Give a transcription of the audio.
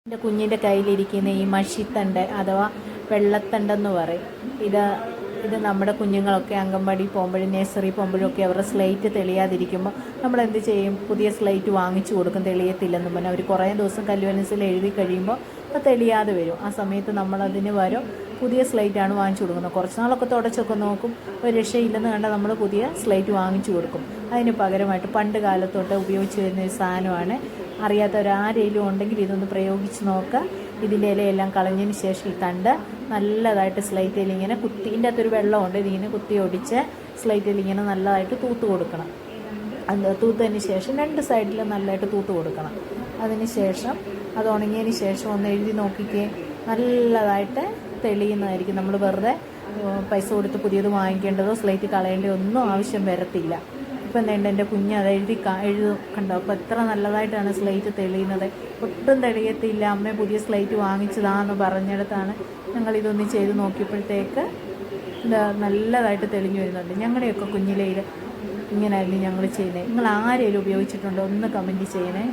എൻ്റെ കുഞ്ഞിൻ്റെ കയ്യിലിരിക്കുന്ന ഈ മഷിത്തണ്ട് അഥവാ വെള്ളത്തണ്ടെന്ന് പറയും. ഇത് നമ്മുടെ കുഞ്ഞുങ്ങളൊക്കെ അംഗൻവാടി പോകുമ്പോഴും നഴ്സറി പോകുമ്പോഴൊക്കെ അവരുടെ സ്ലേറ്റ് തെളിയാതിരിക്കുമ്പോൾ നമ്മൾ എന്ത് ചെയ്യും? പുതിയ സ്ലേറ്റ് വാങ്ങിച്ചു കൊടുക്കും. തെളിയത്തില്ലെന്നും പറഞ്ഞാൽ അവർ കുറേ ദിവസം കല്ലുവെൻസിൽ എഴുതി കഴിയുമ്പോൾ അത് തെളിയാതെ വരും. ആ സമയത്ത് നമ്മളതിന് പകരം പുതിയ സ്ലേറ്റാണ് വാങ്ങിച്ചു കൊടുക്കുന്നത്. കുറച്ച് നാളൊക്കെ തുടച്ചൊക്കെ നോക്കും, ഒരു രക്ഷയില്ലെന്ന് കണ്ടാൽ നമ്മൾ പുതിയ സ്ലേറ്റ് വാങ്ങിച്ചു കൊടുക്കും. അതിന് പകരമായിട്ട് പണ്ട് കാലത്തോട്ട് ഉപയോഗിച്ച് വരുന്ന ഒരു സാധനമാണ്. അറിയാത്തവരാരെങ്കിലും ഉണ്ടെങ്കിൽ ഇതൊന്ന് പ്രയോഗിച്ച് നോക്കുക. ഇതിൻ്റെ ഇലയെല്ലാം കളഞ്ഞതിന് ശേഷം ഈ തണ്ട് നല്ലതായിട്ട് സ്ലൈറ്റിൽ ഇങ്ങനെ കുത്തി, ഇതിൻ്റെ അകത്തൊരു വെള്ളമുണ്ട്, ഇതിങ്ങനെ കുത്തി ഒടിച്ച് സ്ലൈറ്റിൽ ഇങ്ങനെ നല്ലതായിട്ട് തൂത്ത് കൊടുക്കണം. അത് തൂത്തതിന് ശേഷം രണ്ട് സൈഡിലും നല്ലതായിട്ട് തൂത്ത് കൊടുക്കണം. അതിന് ശേഷം അത് ഉണങ്ങിയതിന് ശേഷം ഒന്ന് എഴുതി നോക്കിക്കേ, നല്ലതായിട്ട് തെളിയുന്നതായിരിക്കും. നമ്മൾ വെറുതെ പൈസ കൊടുത്ത് പുതിയത് വാങ്ങിക്കേണ്ടതോ സ്ലേറ്റ് കളയേണ്ടതോ ഒന്നും ആവശ്യം വരത്തില്ല. ഇപ്പം വേണ്ട എൻ്റെ കുഞ്ഞ് അത് എഴുതും കണ്ടോ. അപ്പോൾ എത്ര നല്ലതായിട്ടാണ് സ്ലേറ്റ് തെളിയുന്നത്. ഒട്ടും തെളിയത്തില്ല. അമ്മ പുതിയ സ്ലേറ്റ് വാങ്ങിച്ചതാണെന്ന് പറഞ്ഞിടത്താണ് ഞങ്ങളിതൊന്ന് ചെയ്ത് നോക്കിയപ്പോഴത്തേക്ക് നല്ലതായിട്ട് തെളിഞ്ഞു വരുന്നുണ്ട്. ഞങ്ങളുടെയൊക്കെ കുഞ്ഞിലെ ഇങ്ങനെയായിരുന്നു ഞങ്ങൾ ചെയ്യുന്നത്. നിങ്ങൾ ആരെങ്കിലും ഉപയോഗിച്ചിട്ടുണ്ടോ? ഒന്ന് കമൻറ്റ് ചെയ്യണേ.